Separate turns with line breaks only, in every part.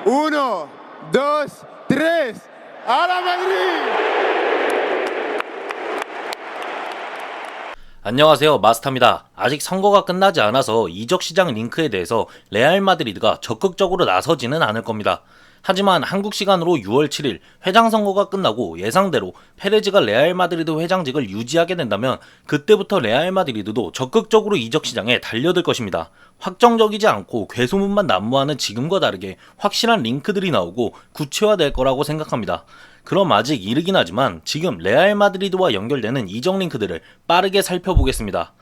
Uno, dos, tres. ¡A la Madrid!
안녕하세요, 마스터입니다. 아직 선거가 끝나지 않아서 이적 시장 링크에 대해서 레알 마드리드가 적극적으로 나서지는 않을 겁니다. 하지만 한국 시간으로 6월 7일 회장 선거가 끝나고 예상대로 페레즈가 레알 마드리드 회장직을 유지하게 된다면 그때부터 레알 마드리드도 적극적으로 이적 시장에 달려들 것입니다. 확정적이지 않고 괴소문만 난무하는 지금과 다르게 확실한 링크들이 나오고 구체화될 거라고 생각합니다. 그럼 아직 이르긴 하지만 지금 레알 마드리드와 연결되는 이적 링크들을 빠르게 살펴보겠습니다.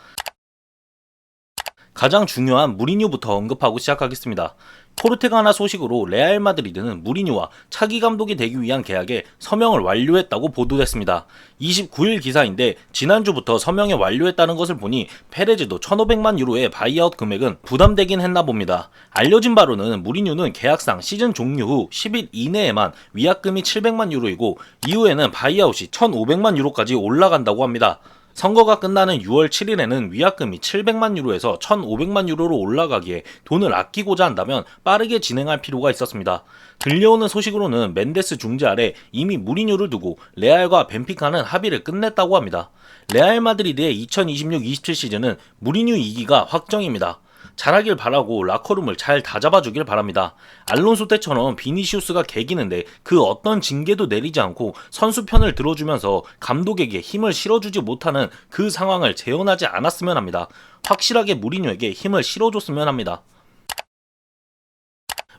가장 중요한 무리뉴부터 언급하고 시작하겠습니다. 포르테가나 소식으로 레알 마드리드는 무리뉴와 차기 감독이 되기 위한 계약에 서명을 완료했다고 보도됐습니다. 29일 기사인데 지난주부터 서명에 완료했다는 것을 보니 페레즈도 1,500만 유로의 바이아웃 금액은 부담되긴 했나 봅니다. 알려진 바로는 무리뉴는 계약상 시즌 종료 후 10일 이내에만 위약금이 700만 유로이고 이후에는 바이아웃이 1,500만 유로까지 올라간다고 합니다. 선거가 끝나는 6월 7일에는 위약금이 700만 유로에서 1,500만 유로로 올라가기에 돈을 아끼고자 한다면 빠르게 진행할 필요가 있었습니다. 들려오는 소식으로는 멘데스 중재 아래 이미 무리뉴를 두고 레알과 벤피카는 합의를 끝냈다고 합니다. 레알 마드리드의 2026-27 시즌은 무리뉴 2기가 확정입니다. 잘하길 바라고 라커룸을 잘 다잡아주길 바랍니다. 알론소 때처럼 비니시우스가 개기는데 그 어떤 징계도 내리지 않고 선수 편을 들어주면서 감독에게 힘을 실어주지 못하는 그 상황을 재현하지 않았으면 합니다. 확실하게 무리뉴에게 힘을 실어줬으면 합니다.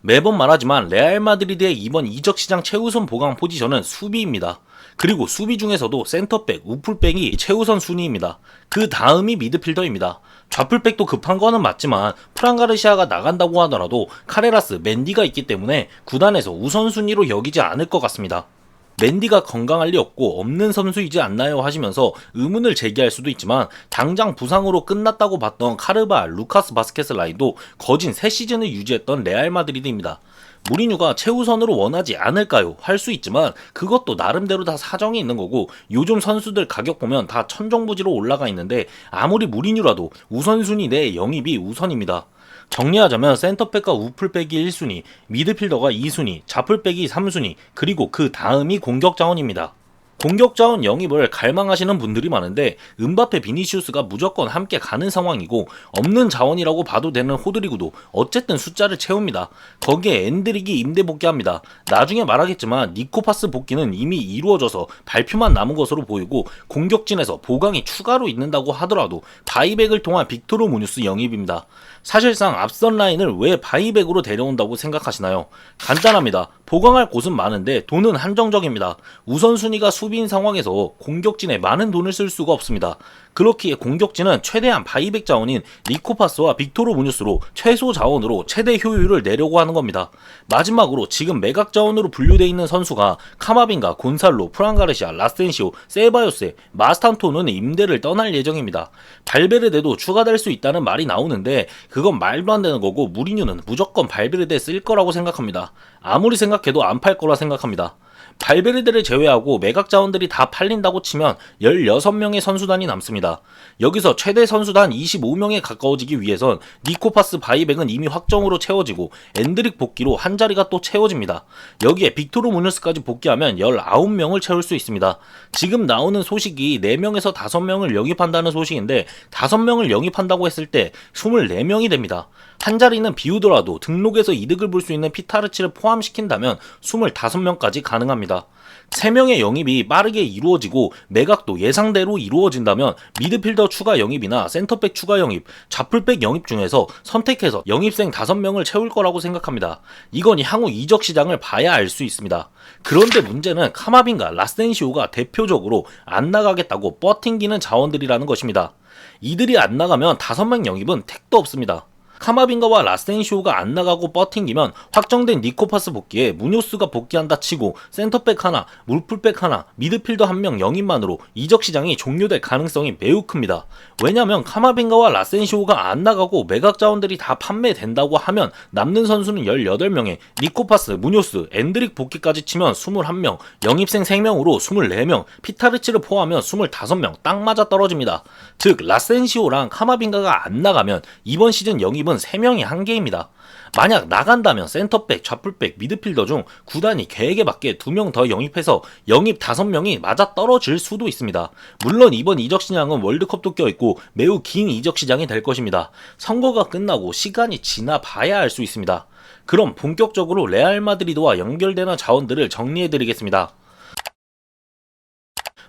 매번 말하지만 레알 마드리드의 이번 이적 시장 최우선 보강 포지션은 수비입니다. 그리고 수비 중에서도 센터백, 우풀백이 최우선 순위입니다. 그 다음이 미드필더입니다. 좌풀백도 급한 거는 맞지만 프란 가르시아가 나간다고 하더라도 카레라스, 맨디가 있기 때문에 구단에서 우선순위로 여기지 않을 것 같습니다. 맨디가 건강할 리 없고 없는 선수이지 않나요 하시면서 의문을 제기할 수도 있지만 당장 부상으로 끝났다고 봤던 카르발, 루카스 바스케스 라인도 거진 3시즌을 유지했던 레알 마드리드입니다. 무리뉴가 최우선으로 원하지 않을까요? 할 수 있지만 그것도 나름대로 다 사정이 있는 거고 요즘 선수들 가격 보면 다 천정부지로 올라가 있는데 아무리 무리뉴라도 우선순위 내 영입이 우선입니다. 정리하자면 센터백과 우풀백이 1순위, 미드필더가 2순위, 좌풀백이 3순위, 그리고 그 다음이 공격자원입니다. 공격자원 영입을 갈망하시는 분들이 많은데 음바페, 비니시우스가 무조건 함께 가는 상황이고 없는 자원이라고 봐도 되는 호드리구도 어쨌든 숫자를 채웁니다. 거기에 엔드릭이 임대 복귀합니다. 나중에 말하겠지만 니코파스 복귀는 이미 이루어져서 발표만 남은 것으로 보이고 공격진에서 보강이 추가로 있는다고 하더라도 바이백을 통한 빅토르 무뉴스 영입입니다. 사실상 앞선 라인을 왜 바이백으로 데려온다고 생각하시나요? 간단합니다. 보강할 곳은 많은데 돈은 한정적입니다. 우선순위가 수비인 상황에서 공격진에 많은 돈을 쓸 수가 없습니다. 그렇기에 공격진은 최대한 바이백 자원인 니코파스와 빅토르 무뉴스로 최소 자원으로 최대 효율을 내려고 하는 겁니다. 마지막으로 지금 매각 자원으로 분류되어 있는 선수가 카마빈가, 곤살로, 프란 가르시아, 라센시오, 세바요스, 마스탄토는 임대를 떠날 예정입니다. 발베르데도 추가될 수 있다는 말이 나오는데 그건 말도 안 되는 거고 무리뉴는 무조건 발베르데 쓸 거라고 생각합니다. 아무리 생각해도 안 팔 거라 생각합니다. 발베르데를 제외하고 매각 자원들이 다 팔린다고 치면 16명의 선수단이 남습니다. 여기서 최대 선수단 25명에 가까워지기 위해선 니코파스 바이백은 이미 확정으로 채워지고 엔드릭 복귀로 한 자리가 또 채워집니다. 여기에 빅토르 무뉴스까지 복귀하면 19명을 채울 수 있습니다. 지금 나오는 소식이 4명에서 5명을 영입한다는 소식인데 5명을 영입한다고 했을 때 24명이 됩니다. 한 자리는 비우더라도 등록에서 이득을 볼 수 있는 피타르치를 포함시킨다면 25명까지 가능합니다. 3명의 영입이 빠르게 이루어지고 매각도 예상대로 이루어진다면 미드필더 추가 영입이나 센터백 추가 영입, 좌풀백 영입 중에서 선택해서 영입생 5명을 채울 거라고 생각합니다. 이건 향후 이적 시장을 봐야 알 수 있습니다. 그런데 문제는 카마빈과 라센시오가 대표적으로 안 나가겠다고 뻗팅기는 자원들이라는 것입니다. 이들이 안 나가면 5명 영입은 택도 없습니다. 카마빈가와 라센시오가 안 나가고 뻗팅기면 확정된 니코파스 복귀에 무뇨스가 복귀한다 치고 센터백 하나, 물풀백 하나, 미드필더 1명 영입만으로 이적 시장이 종료될 가능성이 매우 큽니다. 왜냐면 카마빈가와 라센시오가 안 나가고 매각 자원들이 다 판매된다고 하면 남는 선수는 18명에 니코파스, 무뇨스, 엔드릭 복귀까지 치면 21명, 영입생 3명으로 24명, 피타르치를 포함하면 25명 딱 맞아 떨어집니다. 즉 라센시오랑 카마빈가가 안 나가면 이번 시즌 영입은 3명이 한계입니다. 만약 나간다면 센터백, 좌풀백, 미드필더 중 구단이 계획에 맞게 2명 더 영입해서 영입 5명이 맞아 떨어질 수도 있습니다. 물론 이번 이적 시장은 월드컵도 껴있고 매우 긴 이적 시장이 될 것입니다. 선거가 끝나고 시간이 지나 봐야 알 수 있습니다. 그럼 본격적으로 레알 마드리드와 연결되는 자원들을 정리해드리겠습니다.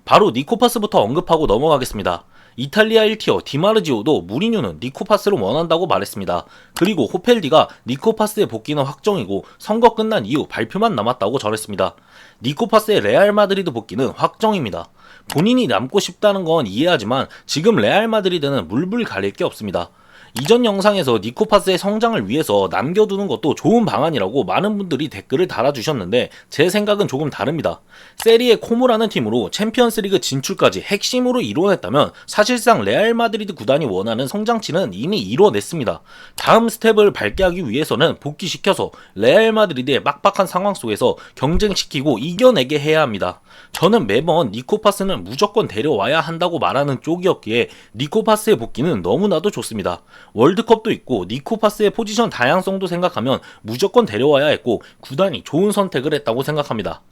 바로 니코파스부터 언급하고 넘어가겠습니다. 이탈리아 1티어 디마르지오도 무리뉴는 니코파스를 원한다고 말했습니다. 그리고 호펠디가 니코파스의 복귀는 확정이고 선거 끝난 이후 발표만 남았다고 전했습니다. 니코파스의 레알 마드리드 복귀는 확정입니다. 본인이 남고 싶다는 건 이해하지만 지금 레알 마드리드는 물불 가릴 게 없습니다. 이전 영상에서 니코파스의 성장을 위해서 남겨두는 것도 좋은 방안이라고 많은 분들이 댓글을 달아주셨는데 제 생각은 조금 다릅니다. 세리에 코모라는 팀으로 챔피언스리그 진출까지 핵심으로 이뤄냈다면 사실상 레알 마드리드 구단이 원하는 성장치는 이미 이뤄냈습니다. 다음 스텝을 밟게 하기 위해서는 복귀시켜서 레알 마드리드의 빡빡한 상황 속에서 경쟁시키고 이겨내게 해야 합니다. 저는 매번 니코파스는 무조건 데려와야 한다고 말하는 쪽이었기에 니코파스의 복귀는 너무나도 좋습니다. 월드컵도 있고 니코파스의 포지션 다양성도 생각하면 무조건 데려와야 했고 구단이 좋은 선택을 했다고 생각합니다.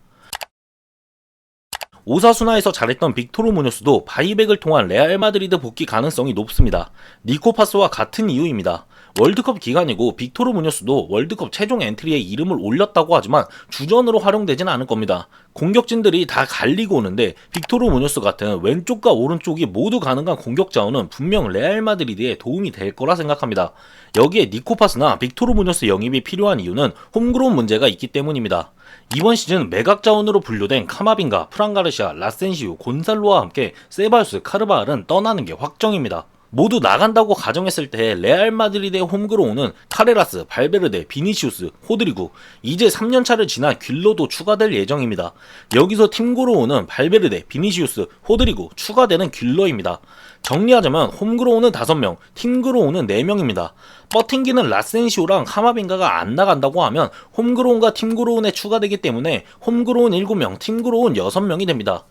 오사수나에서 잘했던 빅토르 무뇨스도 바이백을 통한 레알 마드리드 복귀 가능성이 높습니다. 니코파스와 같은 이유입니다. 월드컵 기간이고 빅토르 무뇨스도 월드컵 최종 엔트리에 이름을 올렸다고 하지만 주전으로 활용되진 않을 겁니다. 공격진들이 다 갈리고 오는데 빅토르 무뇨스 같은 왼쪽과 오른쪽이 모두 가능한 공격 자원은 분명 레알 마드리드에 도움이 될 거라 생각합니다. 여기에 니코파스나 빅토르 무뇨스 영입이 필요한 이유는 홈그로운 문제가 있기 때문입니다. 이번 시즌 매각 자원으로 분류된 카마빈가, 프란가르시아, 라센시우, 곤살로와 함께 세바요스, 카르바알은 떠나는 게 확정입니다. 모두 나간다고 가정했을 때 레알 마드리드의 홈그로우는 카레라스, 발베르데, 비니시우스, 호드리구, 이제 3년차를 지난 귤로도 추가될 예정입니다. 여기서 팀그로우는 발베르데, 비니시우스, 호드리구 추가되는 귤로입니다. 정리하자면 홈그로우는 5명, 팀그로우는 4명입니다. 버팅기는 라센시오랑 카마빈가가 안 나간다고 하면 홈그로운과 팀그로운에 추가되기 때문에 홈그로운 7명, 팀그로운 6명이 됩니다.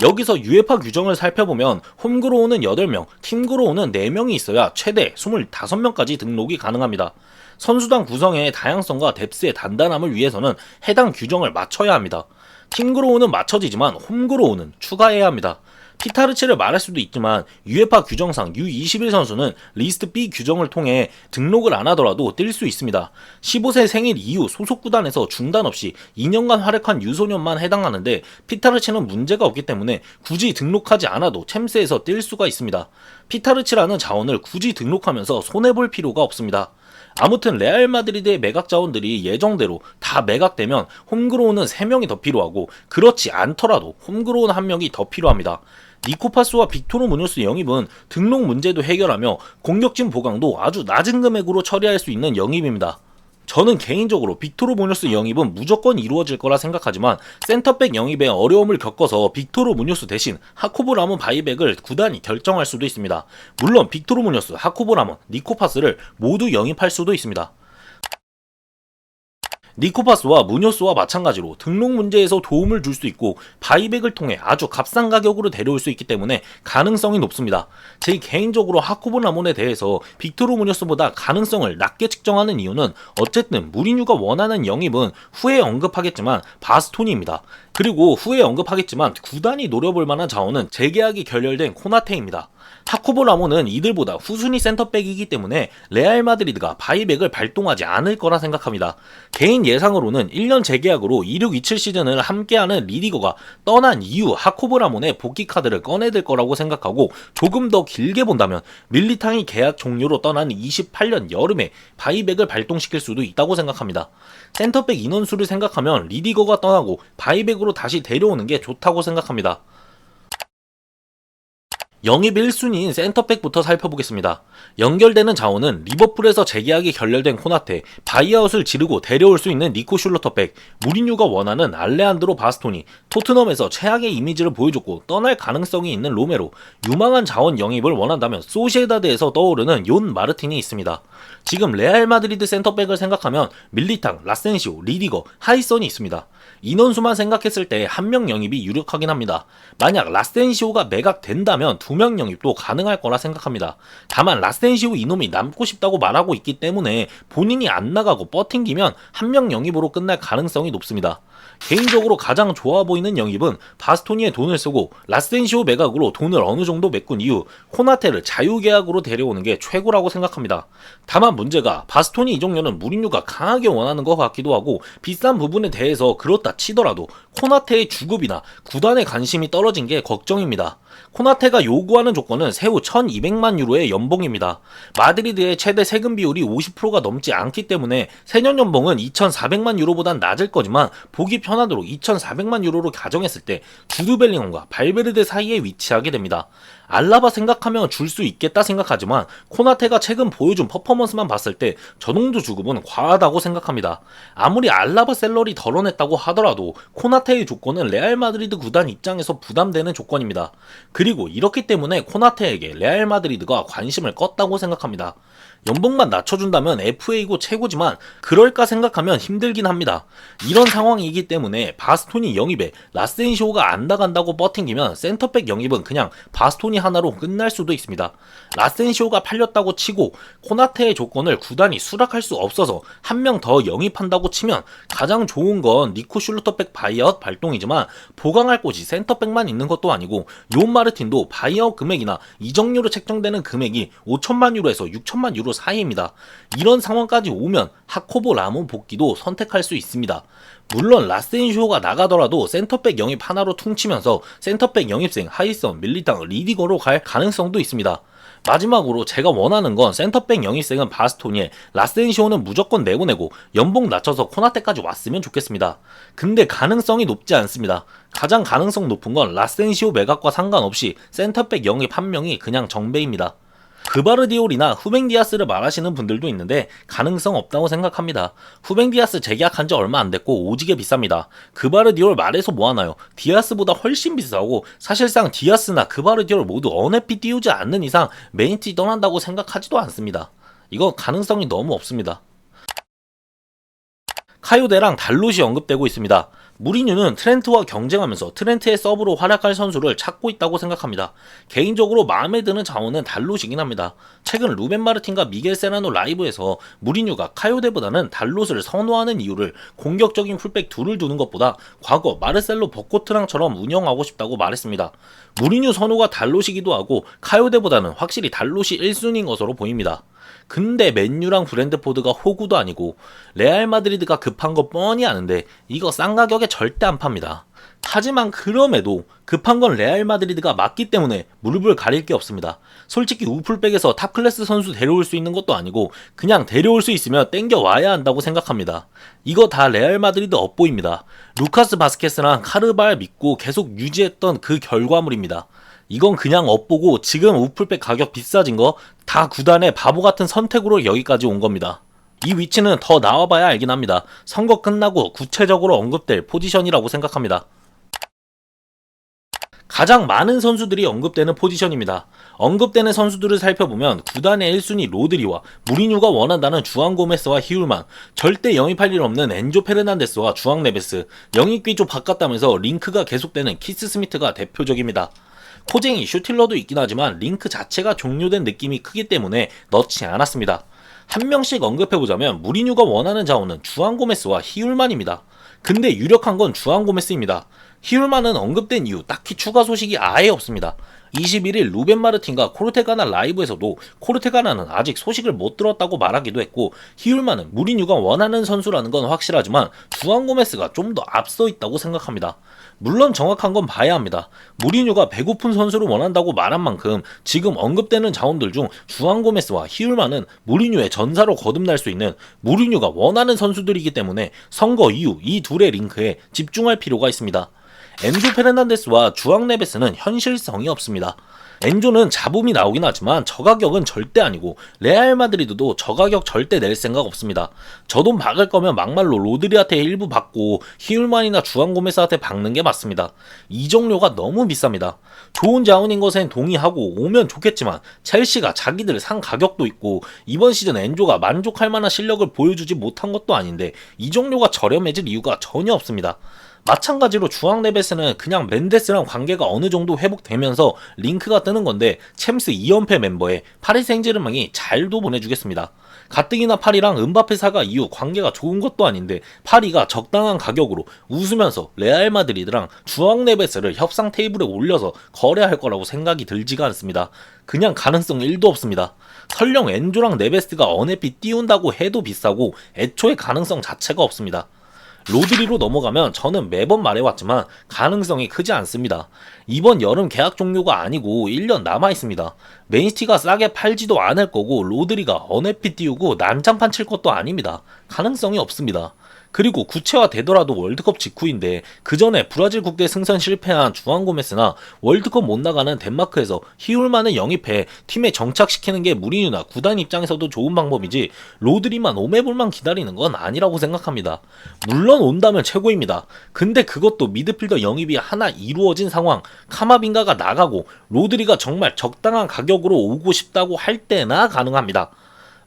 여기서 UEFA 규정을 살펴보면 홈그로우는 8명, 팀그로우는 4명이 있어야 최대 25명까지 등록이 가능합니다. 선수단 구성의 다양성과 뎁스의 단단함을 위해서는 해당 규정을 맞춰야 합니다. 팀그로우는 맞춰지지만 홈그로우는 추가해야 합니다. 피타르치를 말할 수도 있지만 UEFA 규정상 U21 선수는 리스트 B 규정을 통해 등록을 안 하더라도 뛸 수 있습니다. 15세 생일 이후 소속 구단에서 중단 없이 2년간 활약한 유소년만 해당하는데 피타르치는 문제가 없기 때문에 굳이 등록하지 않아도 챔스에서 뛸 수가 있습니다. 피타르치라는 자원을 굳이 등록하면서 손해볼 필요가 없습니다. 아무튼 레알 마드리드의 매각 자원들이 예정대로 다 매각되면 홈그로우는 3명이 더 필요하고 그렇지 않더라도 홈그로우는 1명이 더 필요합니다. 니코파스와 빅토르 무뇨스 영입은 등록 문제도 해결하며 공격진 보강도 아주 낮은 금액으로 처리할 수 있는 영입입니다. 저는 개인적으로 빅토르 무뇨스 영입은 무조건 이루어질 거라 생각하지만 센터백 영입에 어려움을 겪어서 빅토르 무뇨스 대신 하코브 라몬 바이백을 구단이 결정할 수도 있습니다. 물론 빅토르 무뇨스, 하코브 라몬, 니코파스를 모두 영입할 수도 있습니다. 니코파스와 무뇨스와 마찬가지로 등록 문제에서 도움을 줄 수 있고 바이백을 통해 아주 값싼 가격으로 데려올 수 있기 때문에 가능성이 높습니다. 제 개인적으로 하코브 라몬에 대해서 빅토르 무뇨스보다 가능성을 낮게 측정하는 이유는 어쨌든 무리뉴가 원하는 영입은 후에 언급하겠지만 바스토니입니다. 그리고 후에 언급하겠지만 구단이 노려볼 만한 자원은 재계약이 결렬된 코나테입니다. 하코브 라몬은 이들보다 후순위 센터백이기 때문에 레알 마드리드가 바이백을 발동하지 않을 거라 생각합니다. 개인 예상으로는 1년 재계약으로 26-27 시즌을 함께하는 리디거가 떠난 이후 하코브 라몬의 복귀 카드를 꺼내들 거라고 생각하고 조금 더 길게 본다면 밀리탕이 계약 종료로 떠난 28년 여름에 바이백을 발동시킬 수도 있다고 생각합니다. 센터백 인원수를 생각하면 리디거가 떠나고 바이백으로 다시 데려오는 게 좋다고 생각합니다. 영입 1순위인 센터백부터 살펴보겠습니다. 연결되는 자원은 리버풀에서 재계약이 결렬된 코나테, 바이아웃을 지르고 데려올 수 있는 니코 슐러터백, 무리뉴가 원하는 알레한드로 바스토니, 토트넘에서 최악의 이미지를 보여줬고 떠날 가능성이 있는 로메로, 유망한 자원 영입을 원한다면 소시에다드에서 떠오르는 욘 마르틴이 있습니다. 지금 레알 마드리드 센터백을 생각하면 밀리탕, 라센시오, 리디거, 하이선이 있습니다. 인원수만 생각했을 때 한 명 영입이 유력하긴 합니다. 만약 라센시오가 매각된다면 2명 영입도 가능할 거라 생각합니다. 다만 라센시오 이놈이 남고 싶다고 말하고 있기 때문에 본인이 안 나가고 버팅기면 한 명 영입으로 끝날 가능성이 높습니다. 개인적으로 가장 좋아 보이는 영입은 바스토니에 돈을 쓰고 라센시오 매각으로 돈을 어느 정도 메꾼 이후 코나테를 자유계약으로 데려오는 게 최고라고 생각합니다. 다만 문제가 바스토니 이적료는 무리뉴가 강하게 원하는 것 같기도 하고 비싼 부분에 대해서 그렇다 치더라도 코나테의 주급이나 구단의 관심이 떨어진 게 걱정입니다. 코나테가 요구하는 조건은 세후 1200만 유로의 연봉입니다. 마드리드의 최대 세금 비율이 50%가 넘지 않기 때문에 세년 연봉은 2400만 유로보단 낮을 거지만 보기 편하도록 2400만 유로로 가정했을 때 주드 벨링엄과 발베르데 사이에 위치하게 됩니다. 알라바 생각하면 줄 수 있겠다 생각하지만 코나테가 최근 보여준 퍼포먼스만 봤을 때 저 정도 주급은 과하다고 생각합니다. 아무리 알라바 셀러리 덜어냈다고 하더라도 코나테의 조건은 레알 마드리드 구단 입장에서 부담되는 조건입니다. 그리고 이렇기 때문에 코나테에게 레알 마드리드가 관심을 껐다고 생각합니다. 연봉만 낮춰준다면 FA고 최고지만 그럴까 생각하면 힘들긴 합니다. 이런 상황이기 때문에 바스토니 영입에 라센시오가 안 나간다고 버팅기면 센터백 영입은 그냥 바스토니 하나로 끝날 수도 있습니다. 라센시오가 팔렸다고 치고 코나테의 조건을 구단이 수락할 수 없어서 한 명 더 영입한다고 치면 가장 좋은 건 니코 슐루터백 바이아웃 발동이지만 보강할 곳이 센터백만 있는 것도 아니고 욘 마르틴도 바이아웃 금액이나 이적료로 책정되는 금액이 5천만 유로에서 6천만 유로 사이입니다. 이런 상황까지 오면 하코보 라몬 복귀도 선택할 수 있습니다. 물론 라센시오가 나가더라도 센터백 영입 하나로 퉁치면서 센터백 영입생 하이선, 밀리탕, 리디거로 갈 가능성도 있습니다. 마지막으로 제가 원하는 건 센터백 영입생은 바스토니에, 라센시오는 무조건 내보내고 연봉 낮춰서 코나테까지 왔으면 좋겠습니다. 근데 가능성이 높지 않습니다. 가장 가능성 높은 건 라센시오 매각과 상관없이 센터백 영입 한 명이 그냥 정배입니다. 그바르디올이나 후뱅디아스를 말하시는 분들도 있는데 가능성 없다고 생각합니다. 후뱅디아스 재계약한 지 얼마 안 됐고 오지게 비쌉니다. 그바르디올 말해서 뭐하나요? 디아스보다 훨씬 비싸고 사실상 디아스나 그바르디올 모두 언해피 띄우지 않는 이상 맨시티 떠난다고 생각하지도 않습니다. 이거 가능성이 너무 없습니다. 카요데랑 달롯이 언급되고 있습니다. 무리뉴는 트렌트와 경쟁하면서 트렌트의 서브로 활약할 선수를 찾고 있다고 생각합니다. 개인적으로 마음에 드는 자원은 달롯이긴 합니다. 최근 루벤 마르틴과 미겔 세라노 라이브에서 무리뉴가 카요데보다는 달롯을 선호하는 이유를 공격적인 풀백 둘을 두는 것보다 과거 마르셀로 버코트랑처럼 운영하고 싶다고 말했습니다. 무리뉴 선호가 달롯이기도 하고 카요데보다는 확실히 달롯이 1순위인 것으로 보입니다. 근데 맨유랑 브랜드포드가 호구도 아니고 레알 마드리드가 급한 거 뻔히 아는데 이거 싼 가격에 절대 안 팝니다. 하지만 그럼에도 급한 건 레알 마드리드가 맞기 때문에 무릎을 가릴 게 없습니다. 솔직히 우풀백에서 탑클래스 선수 데려올 수 있는 것도 아니고 그냥 데려올 수 있으면 땡겨와야 한다고 생각합니다. 이거 다 레알 마드리드 업보입니다. 루카스 바스케스랑 카르발 믿고 계속 유지했던 그 결과물입니다. 이건 그냥 업보고 지금 우풀백 가격 비싸진 거 다 구단의 바보 같은 선택으로 여기까지 온 겁니다. 이 위치는 더 나와봐야 알긴 합니다. 선거 끝나고 구체적으로 언급될 포지션이라고 생각합니다. 가장 많은 선수들이 언급되는 포지션입니다. 언급되는 선수들을 살펴보면 구단의 1순위 로드리와 무리뉴가 원한다는 주앙 고메스와 히울만, 절대 영입할 일 없는 엔조 페르난데스와 주앙 네베스, 영입기 좀 바꿨다면서 링크가 계속되는 키스 스미트가 대표적입니다. 코쟁이 슈틸러도 있긴 하지만 링크 자체가 종료된 느낌이 크기 때문에 넣지 않았습니다. 한 명씩 언급해보자면 무리뉴가 원하는 자원은 주앙 고메스와 히울만입니다. 근데 유력한 건 주앙 고메스입니다. 히울만은 언급된 이후 딱히 추가 소식이 아예 없습니다. 21일 루벤 마르틴과 코르테가나 라이브에서도 코르테가나는 아직 소식을 못 들었다고 말하기도 했고 히울만은 무리뉴가 원하는 선수라는 건 확실하지만 주앙 고메스가 좀 더 앞서 있다고 생각합니다. 물론 정확한 건 봐야 합니다. 무리뉴가 배고픈 선수를 원한다고 말한 만큼 지금 언급되는 자원들 중 주앙 고메스와 히울만은 무리뉴의 전사로 거듭날 수 있는 무리뉴가 원하는 선수들이기 때문에 선거 이후 이 둘의 링크에 집중할 필요가 있습니다. 엔조 페르난데스와 주앙 네베스는 현실성이 없습니다. 엔조는 잡음이 나오긴 하지만 저 가격은 절대 아니고 레알 마드리드도 저 가격 절대 낼 생각 없습니다. 저 돈 박을 거면 막말로 로드리한테 일부 받고 히울만이나 주안 고메스한테 박는 게 맞습니다. 이적료가 너무 비쌉니다. 좋은 자원인 것엔 동의하고 오면 좋겠지만 첼시가 자기들 상 가격도 있고 이번 시즌 엔조가 만족할 만한 실력을 보여주지 못한 것도 아닌데 이적료가 저렴해질 이유가 전혀 없습니다. 마찬가지로 주앙 네베스는 그냥 멘데스랑 관계가 어느 정도 회복되면서 링크가 뜨는 건데 챔스 2연패 멤버에 파리 생제르맹이 잘도 보내주겠습니다. 가뜩이나 파리랑 은바페 사가 이후 관계가 좋은 것도 아닌데 파리가 적당한 가격으로 웃으면서 레알 마드리드랑 주앙 네베스를 협상 테이블에 올려서 거래할 거라고 생각이 들지가 않습니다. 그냥 가능성 1도 없습니다. 설령 엔조랑 네베스가 어네피 띄운다고 해도 비싸고 애초에 가능성 자체가 없습니다. 로드리로 넘어가면 저는 매번 말해왔지만 가능성이 크지 않습니다. 이번 여름 계약 종료가 아니고 1년 남아있습니다. 맨시티가 싸게 팔지도 않을 거고 로드리가 어네피 띄우고 난장판 칠 것도 아닙니다. 가능성이 없습니다. 그리고 구체화 되더라도 월드컵 직후인데 그 전에 브라질 국대 승선 실패한 주안 고메스나 월드컵 못 나가는 덴마크에서 히울만을 영입해 팀에 정착시키는 게 무리뉴나 구단 입장에서도 좋은 방법이지 로드리만 오매볼만 기다리는 건 아니라고 생각합니다. 물론 온다면 최고입니다. 근데 그것도 미드필더 영입이 하나 이루어진 상황, 카마빈가가 나가고 로드리가 정말 적당한 가격으로 오고 싶다고 할 때나 가능합니다.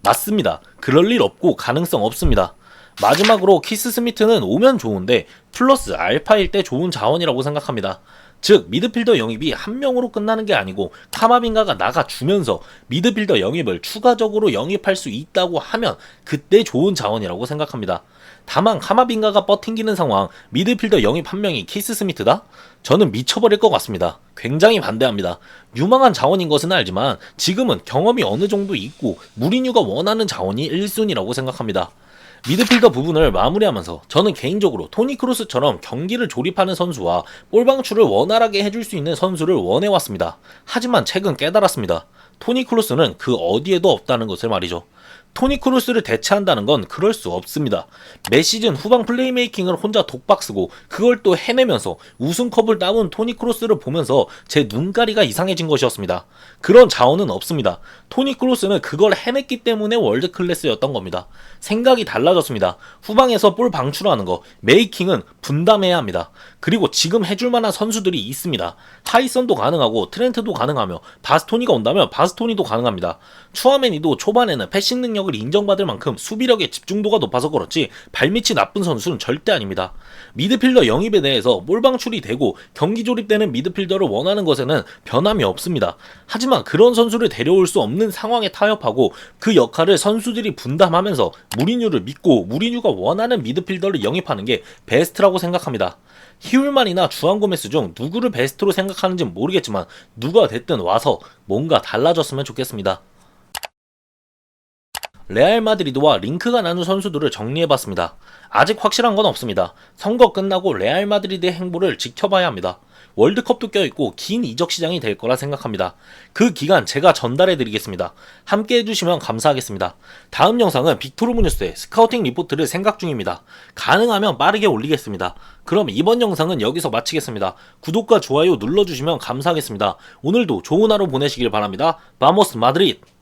맞습니다. 그럴 일 없고 가능성 없습니다. 마지막으로 키스 스미트는 오면 좋은데 플러스 알파일 때 좋은 자원이라고 생각합니다. 즉 미드필더 영입이 한 명으로 끝나는 게 아니고 카마빈가가 나가주면서 미드필더 영입을 추가적으로 영입할 수 있다고 하면 그때 좋은 자원이라고 생각합니다. 다만 카마빈가가 뻗팅기는 상황, 미드필더 영입 한 명이 키스 스미트다? 저는 미쳐버릴 것 같습니다. 굉장히 반대합니다. 유망한 자원인 것은 알지만 지금은 경험이 어느 정도 있고 무리뉴가 원하는 자원이 1순위라고 생각합니다. 미드필더 부분을 마무리하면서 저는 개인적으로 토니 크루스처럼 경기를 조립하는 선수와 볼방출을 원활하게 해줄 수 있는 선수를 원해왔습니다. 하지만 최근 깨달았습니다. 토니 크루스는 그 어디에도 없다는 것을 말이죠. 토니 크루스를 대체한다는 건 그럴 수 없습니다. 매 시즌 후방 플레이메이킹을 혼자 독박 쓰고 그걸 또 해내면서 우승컵을 따온 토니 크루스를 보면서 제 눈가리가 이상해진 것이었습니다. 그런 자원은 없습니다. 토니 크루스는 그걸 해냈기 때문에 월드 클래스였던 겁니다. 생각이 달라졌습니다. 후방에서 볼 방출하는 거, 메이킹은 분담해야 합니다. 그리고 지금 해줄 만한 선수들이 있습니다. 하이선도 가능하고 트렌트도 가능하며 바스토니가 온다면 바스토니도 가능합니다. 추아메니도 초반에는 패싱 능력을 인정받을 만큼 수비력의 집중도가 높아서 그렇지 발밑이 나쁜 선수는 절대 아닙니다. 미드필더 영입에 대해서 볼 방출이 되고 경기 조립되는 미드필더를 원하는 것에는 변함이 없습니다. 하지만 그런 선수를 데려올 수 없는 상황에 타협하고 그 역할을 선수들이 분담하면서 무리뉴를 믿고 무리뉴가 원하는 미드필더를 영입하는 게 베스트라고 생각합니다. 히울만이나 주안 고메스 중 누구를 베스트로 생각하는지 모르겠지만 누가 됐든 와서 뭔가 달라졌으면 좋겠습니다. 레알 마드리드와 링크가 나눈 선수들을 정리해봤습니다. 아직 확실한 건 없습니다. 선거 끝나고 레알 마드리드의 행보를 지켜봐야 합니다. 월드컵도 껴있고 긴 이적 시장이 될 거라 생각합니다. 그 기간 제가 전달해드리겠습니다. 함께 해주시면 감사하겠습니다. 다음 영상은 빅토르 무뉴스의 스카우팅 리포트를 생각 중입니다. 가능하면 빠르게 올리겠습니다. 그럼 이번 영상은 여기서 마치겠습니다. 구독과 좋아요 눌러주시면 감사하겠습니다. 오늘도 좋은 하루 보내시길 바랍니다. 바모스 마드리드!